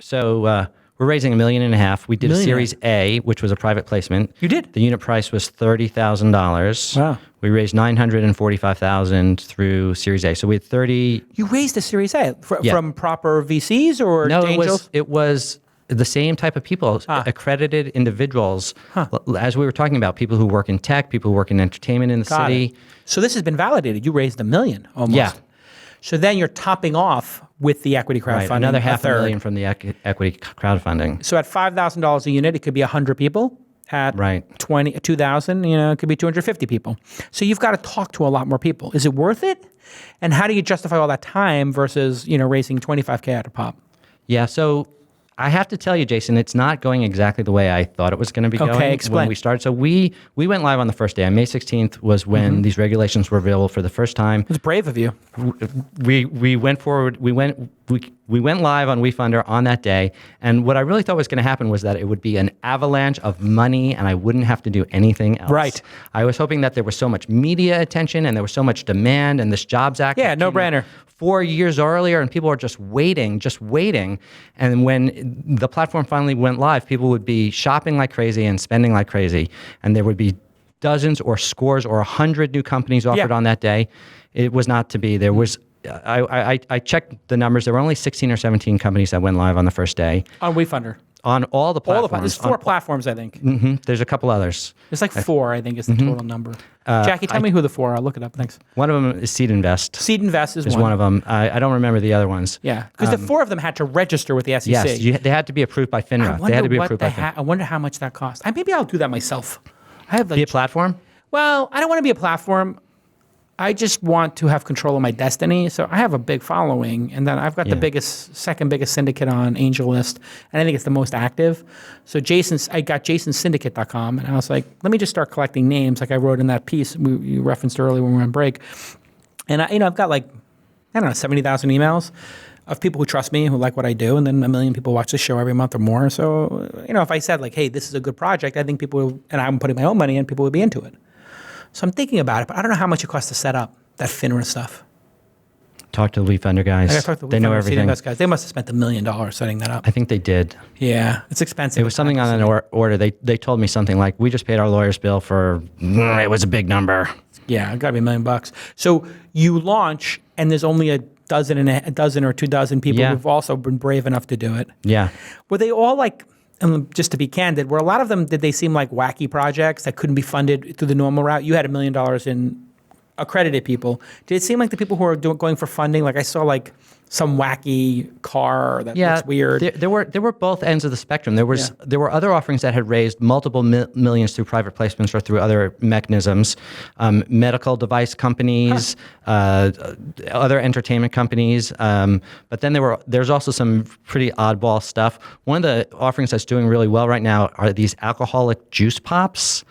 So we're raising $1.5 million. We did a Series A, which was a private placement. You did? The unit price was $30,000. Wow. We raised $945,000 through Series A. So we had 30. You raised a Series A from proper VCs or angels? It was the same type of people, accredited individuals. As we were talking about, people who work in tech, people who work in entertainment in the city. So this has been validated. You raised $1 million almost. Yeah. So then you're topping off with the equity crowdfunding. Right, another $500,000 from the equity crowdfunding. So at $5,000 a unit, it could be 100 people. At 2,000, it could be 250 people. So you've got to talk to a lot more people. Is it worth it? And how do you justify all that time versus, raising $25K at a pop? Yeah, so I have to tell you, Jason, it's not going exactly the way I thought it was going to be going explain. when we started. So we went live on the first day. On May 16th was when these regulations were available for the first time. It's brave of you. We went forward. We went live on WeFunder on that day. And what I really thought was going to happen was that it would be an avalanche of money and I wouldn't have to do anything else. Right. I was hoping that there was so much media attention and there was so much demand and this Jobs Act. Yeah, no brainer. 4 years earlier, and people are just waiting. And when the platform finally went live, people would be shopping like crazy and spending like crazy. And there would be dozens or scores or 100 new companies offered on that day. It was not to be. There was, I checked the numbers. There were only 16 or 17 companies that went live on the first day. On WeFunder. On all the platforms. There's 4 platforms, I think. There's a couple others. There's like 4, I think, is the total number. Jackie, tell me who the 4 are. I'll look it up. Thanks. One of them is Seed Invest. Seed Invest is one of them. I don't remember the other ones. Yeah, because the 4 of them had to register with the SEC. Yes, they had to be approved by FINRA. They had to be approved by FINRA. I wonder how much that cost. Maybe I'll do that myself. Be a platform? Well, I don't want to be a platform. I just want to have control of my destiny. So I have a big following, and then I've got the second biggest syndicate on AngelList, and I think it's the most active. So I got jasonsyndicate.com, and I was like, let me just start collecting names, like I wrote in that piece you referenced earlier when we were on break. And I've got 70,000 emails of people who trust me, who like what I do, and then 1 million people watch the show every month or more. So if I said hey, this is a good project, I think people and I'm putting my own money in, people would be into it. So I'm thinking about it, but I don't know how much it costs to set up that FINRA stuff. Talk to the WeFunder guys. They know everything. Guys. They must have spent $1 million setting that up. I think they did. Yeah, it's expensive. It was something on an order. They told me something like, we just paid our lawyer's bill for, it was a big number. Yeah, it got to be $1 million. So you launch, and there's only a dozen or 2 dozen people who've also been brave enough to do it. Yeah. Were they all and just to be candid, were a lot of them, did they seem like wacky projects that couldn't be funded through the normal route? You had $1 million in accredited people. Did it seem like the people who are going for funding, I saw some wacky car that looks weird? There were both ends of the spectrum. There were other offerings that had raised multiple millions through private placements or through other mechanisms. Medical device companies, other entertainment companies. But then there's also some pretty oddball stuff. One of the offerings that's doing really well right now are these alcoholic juice pops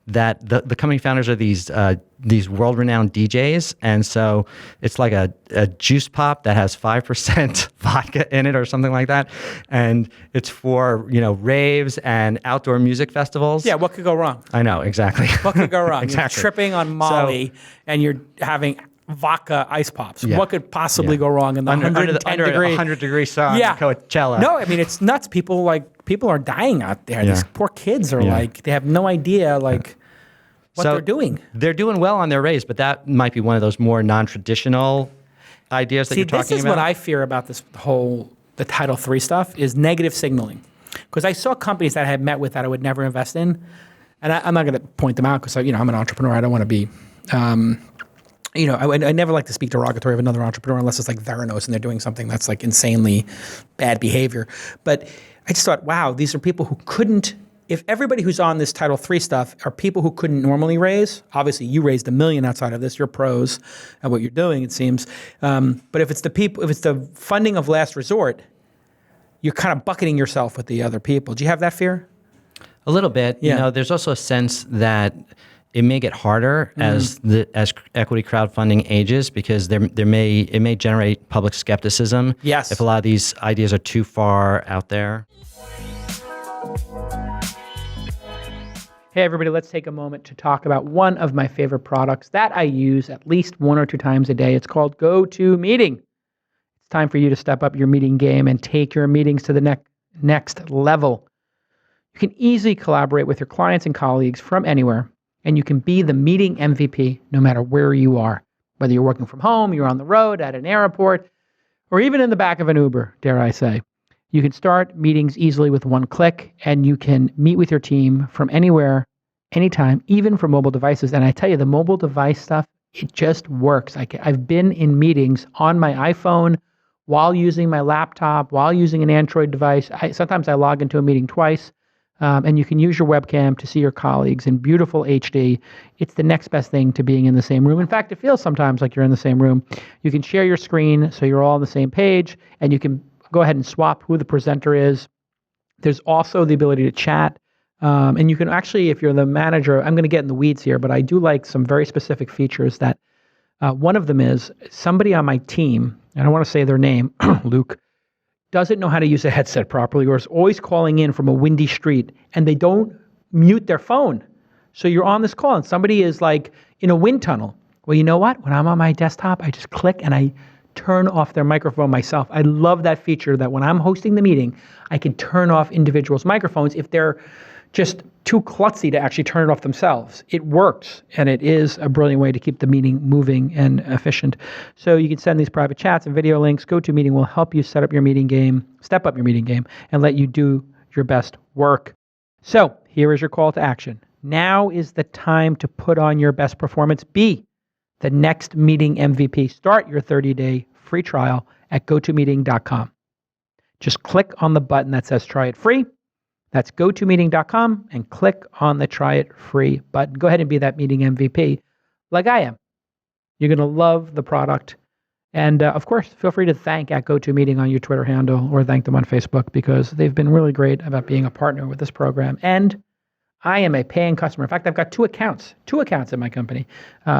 that the company founders are these world-renowned DJs, and so it's like a juice pop that has 5% vodka in it or something like that, and it's for raves and outdoor music festivals. Yeah, what could go wrong? I know, exactly. What could go wrong? Exactly. You're tripping on Molly, and you're having vodka ice pops. Yeah. What could possibly go wrong in the 100-degree sun? Coachella. No, it's nuts. People are dying out there. These poor kids are they have no idea what they're doing. They're doing well on their raise, but that might be one of those more non-traditional ideas that you're talking about. This is what I fear about this the Title III stuff is negative signaling. Because I saw companies that I had met with that I would never invest in, and I'm not going to point them out because I'm an entrepreneur. I don't want to be. I never like to speak derogatory of another entrepreneur unless it's like Theranos and they're doing something that's insanely bad behavior. But I just thought, wow, these are people who couldn't, if everybody who's on this Title III stuff are people who couldn't normally raise, obviously you raised $1 million outside of this, you're pros at what you're doing, it seems. But if it's the funding of last resort, you're kind of bucketing yourself with the other people. Do you have that fear? A little bit. Yeah. There's also a sense that it may get harder as equity crowdfunding ages because it may generate public skepticism. Yes. If a lot of these ideas are too far out there. Hey, everybody, let's take a moment to talk about one of my favorite products that I use at least 1 or 2 times a day. It's called GoToMeeting. It's time for you to step up your meeting game and take your meetings to the next level. You can easily collaborate with your clients and colleagues from anywhere, and you can be the meeting MVP no matter where you are. Whether you're working from home, you're on the road, at an airport, or even in the back of an Uber, dare I say. You can start meetings easily with one click, and you can meet with your team from anywhere, anytime, even from mobile devices. And I tell you, the mobile device stuff, it just works. I've been in meetings on my iPhone while using my laptop, while using an Android device. Sometimes I log into a meeting twice, and you can use your webcam to see your colleagues in beautiful HD. It's the next best thing to being in the same room. In fact, it feels sometimes like you're in the same room. You can share your screen so you're all on the same page, and you can go ahead and swap who the presenter is. There's also the ability to chat. And you can actually, if you're the manager, I'm going to get in the weeds here, but I do like some very specific features that one of them is somebody on my team, I don't want to say their name, Luke, doesn't know how to use a headset properly or is always calling in from a windy street and they don't mute their phone. So you're on this call and somebody is like in a wind tunnel. Well, you know what? When I'm on my desktop, I just click and I turn off their microphone myself. I love that feature that when I'm hosting the meeting, I can turn off individuals' microphones if they're just too klutzy to actually turn it off themselves. It works, and it is a brilliant way to keep the meeting moving and efficient. So you can send these private chats and video links. GoToMeeting will help you step up your meeting game, and let you do your best work. So here is your call to action. Now is the time to put on your best performance. Be the next meeting MVP. Start your 30-day free trial at GoToMeeting.com. Just click on the button that says try it free. That's GoToMeeting.com and click on the try it free button. Go ahead and be that meeting MVP like I am. You're going to love the product. And of course, feel free to thank at GoToMeeting on your Twitter handle or thank them on Facebook because they've been really great about being a partner with this program. And I am a paying customer. In fact, I've got two accounts in my company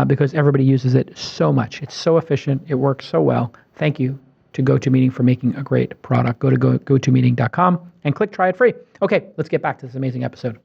because everybody uses it so much. It's so efficient. It works so well. Thank you to GoToMeeting for making a great product. Go to GoToMeeting.com and click try it free. Okay, let's get back to this amazing episode.